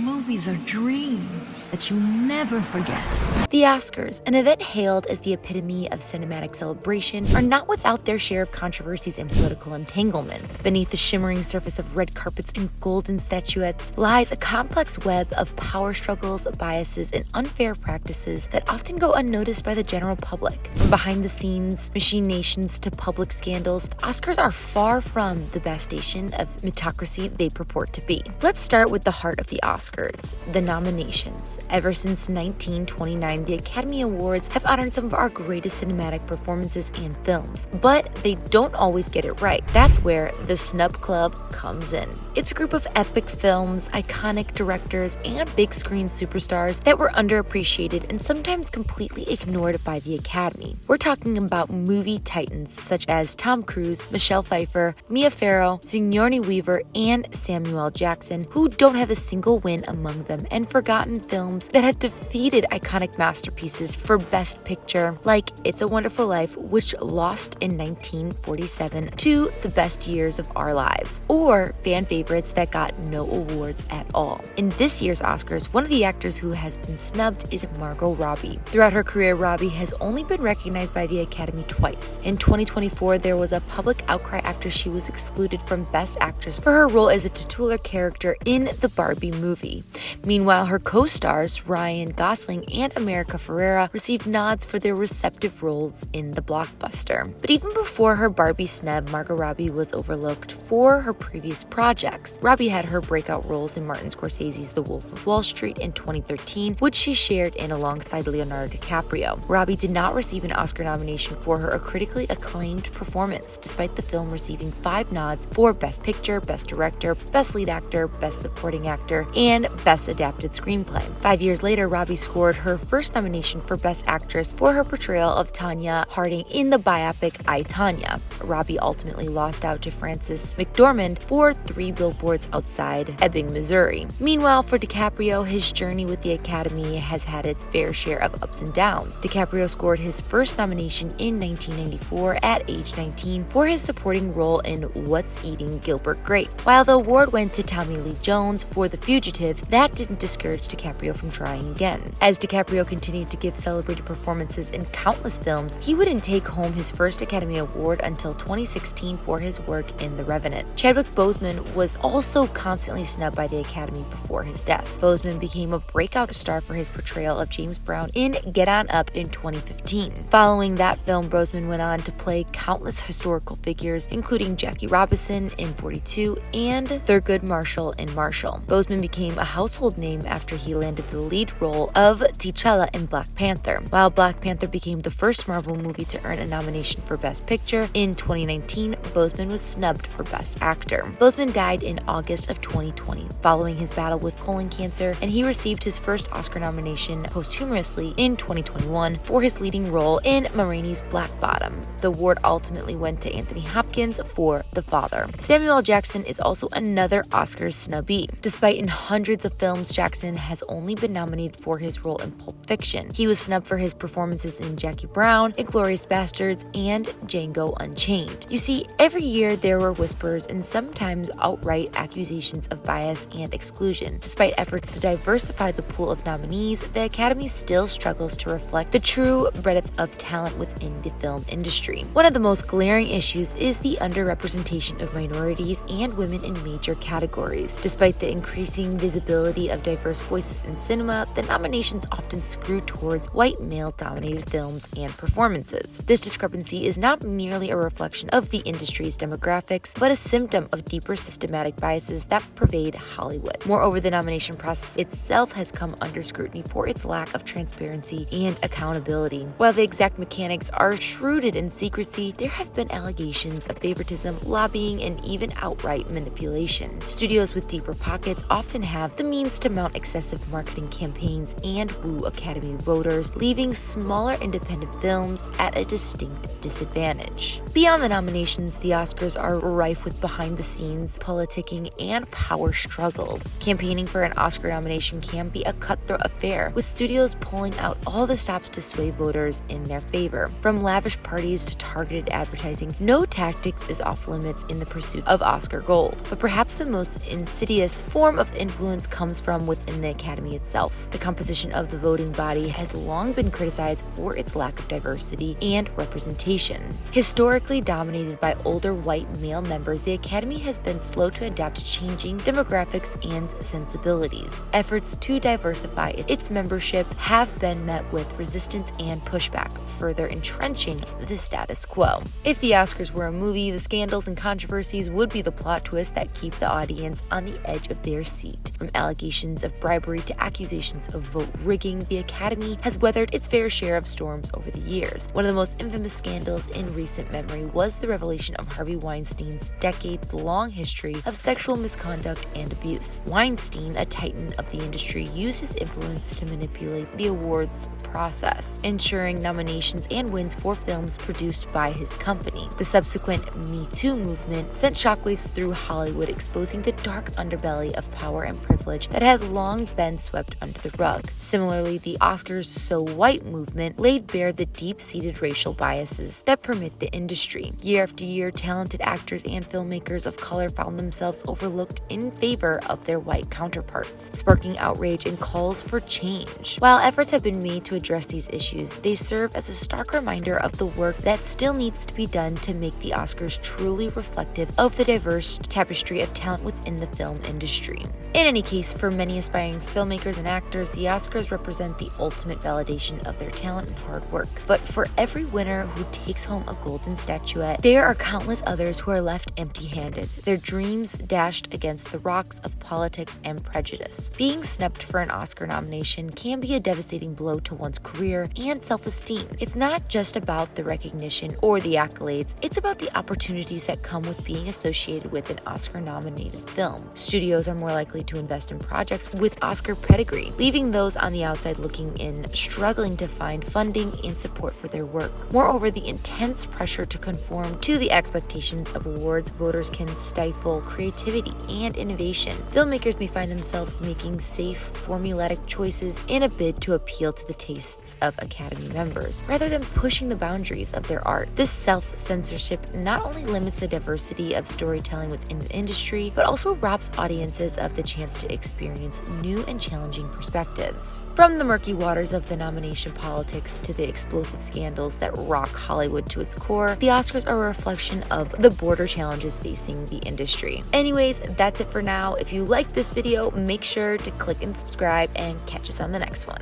movies are dreams that you never forget. The Oscars, an event hailed as the epitome of cinematic celebration, are not without their share of controversies and political entanglements. Beneath the shimmering surface of red carpets and golden statuettes lies a complex web of power struggles, biases, and unfair practices that often go unnoticed by the general public. From behind the scenes machinations to public scandals, the Oscars are far from the bastion of meritocracy they purport to be. Let's start with the heart of the Oscars, the nominations. Ever since 1929, the Academy Awards have honored some of our greatest cinematic performances and films, but they don't always get it right. That's where the Snub Club comes in. It's a group of epic films, iconic directors, and big screen superstars that were underappreciated and sometimes completely ignored by the Academy. We're talking about movie titans such as Tom Cruise, Michelle Pfeiffer, Mia Farrow, Sigourney Weaver, and Samuel Jackson, who don't have a single win among them, and forgotten films that have defeated iconic masterpieces for Best Picture, like It's a Wonderful Life, which lost in 1947 to The Best Years of Our Lives, or fan favorites that got no awards at all. In this year's Oscars, one of the actors who has been snubbed is Margot Robbie. Throughout her career, Robbie has only been recognized by the Academy twice. In 2024, there was a public outcry after she was excluded from Best Actress for her role as a titular character in the Barbie movie. Meanwhile, her co-stars Ryan Gosling and America Ferrera received nods for their respective roles in the blockbuster. But even before her Barbie snub, Margot Robbie was overlooked for her previous projects. Robbie had her breakout roles in Martin Scorsese's The Wolf of Wall Street in 2013, which she shared in alongside Leonardo DiCaprio. Robbie did not receive an Oscar nomination for her critically acclaimed performance, despite the film receiving 5 nods for Best Picture, Best Director, Best Lead Actor, Best Supporting Actor, and Best Adapted Screenplay. 5 years later, Robbie scored her first nomination for Best Actress for her portrayal of Tanya Harding in the biopic I, Tanya. Robbie ultimately lost out to Frances McDormand for 3 Billboards Outside Ebbing, Missouri. Meanwhile, for DiCaprio, his journey with the Academy has had its fair share of ups and downs. DiCaprio scored his first nomination in 1994 at age 19 for his supporting role in What's Eating Gilbert Grape. While the award went to Tommy Lee Jones for The Fugitive, that didn't discourage DiCaprio from trying again. As DiCaprio continued to give celebrated performances in countless films, he wouldn't take home his first Academy Award until 2016 for his work in The Revenant. Chadwick Boseman was also constantly snubbed by the Academy before his death. Boseman became a breakout star for his portrayal of James Brown in Get On Up in 2015. Following that film, Boseman went on to play countless historical figures, including Jackie Robinson in 42 and Thurgood Marshall in Marshall. Boseman became a household name after he landed the lead role of T'Challa in Black Panther. While Black Panther became the first Marvel movie to earn a nomination for Best Picture, in 2019, Boseman was snubbed for Best Actor. Boseman died in August of 2020 following his battle with colon cancer, and he received his first Oscar nomination posthumously in 2021 for his leading role in Ma Rainey's Black Bottom. The award ultimately went to Anthony Hopkins for The Father. Samuel Jackson is also another Oscars snubbee. Despite in hundreds of films, Jackson has only been nominated for his role in Pulp Fiction. He was snubbed for his performances in Jackie Brown, Inglourious Basterds, and Django Unchained. You see, every year there were whispers and sometimes outright accusations of bias and exclusion. Despite efforts to diversify the pool of nominees, the Academy still struggles to reflect the true breadth of talent within the film industry. One of the most glaring issues is the underrepresentation of minorities and women in major categories. Despite the increasing visibility of diverse voices in cinema, the nominations often screw towards white male-dominated films and performances. This discrepancy is not merely a reflection of the industry's demographics, but a symptom of deeper systematic biases that pervade Hollywood. Moreover, the nomination process itself has come under scrutiny for its lack of transparency and accountability. While the exact mechanics are shrouded in secrecy, there have been allegations of favoritism, lobbying, and even outright manipulation. Studios with deeper pockets often have the means to mount excessive marketing campaigns and woo Academy voters, leaving smaller independent films at a distinct disadvantage. Beyond the nominations, the Oscars are rife with behind-the-scenes politicking and power struggles. Campaigning for an Oscar nomination can be a cutthroat affair, with studios pulling out all the stops to sway voters in their favor. From lavish parties to targeted advertising, no tactics is off limits in the pursuit of Oscar gold. But perhaps the most insidious form of influence influence comes from within the Academy itself. The composition of the voting body has long been criticized for its lack of diversity and representation. Historically dominated by older white male members, the Academy has been slow to adapt to changing demographics and sensibilities. Efforts to diversify its membership have been met with resistance and pushback, further entrenching the status quo. If the Oscars were a movie, the scandals and controversies would be the plot twists that keep the audience on the edge of their seat. From allegations of bribery to accusations of vote rigging, the Academy has weathered its fair share of storms over the years. One of the most infamous scandals in recent memory was the revelation of Harvey Weinstein's decades-long history of sexual misconduct and abuse. Weinstein, a titan of the industry, used his influence to manipulate the awards process, ensuring nominations and wins for films produced by his company. The subsequent Me Too movement sent shockwaves through Hollywood, exposing the dark underbelly of power and privilege that had long been swept under the rug. Similarly, the Oscars So White movement laid bare the deep-seated racial biases that permit the industry. Year after year, talented actors and filmmakers of color found themselves overlooked in favor of their white counterparts, sparking outrage and calls for change. While efforts have been made to address these issues, they serve as a stark reminder of the work that still needs to be done to make the Oscars truly reflective of the diverse tapestry of talent within the film industry. In any case, for many aspiring filmmakers and actors, the Oscars represent the ultimate validation of their talent and hard work. But for every winner who takes home a golden statuette, there are countless others who are left empty-handed, their dreams dashed against the rocks of politics and prejudice. Being snubbed for an Oscar nomination can be a devastating blow to one's career and self-esteem. It's not just about the recognition or the accolades, it's about the opportunities that come with being associated with an Oscar-nominated film. Studios are more likely to invest in projects with Oscar pedigree, leaving those on the outside looking in struggling to find funding and support for their work. Moreover, the intense pressure to conform to the expectations of awards voters can stifle creativity and innovation. Filmmakers may find themselves making safe, formulaic choices in a bid to appeal to the tastes of Academy members, rather than pushing the boundaries of their art. This self-censorship not only limits the diversity of storytelling within the industry, but also robs audiences of the chance to experience new and challenging perspectives. From the murky waters of the nomination politics to the explosive scandals that rock Hollywood to its core, the Oscars are a reflection of the border challenges facing the industry. Anyways, that's it for now. If you like this video, make sure to click and subscribe and catch us on the next one.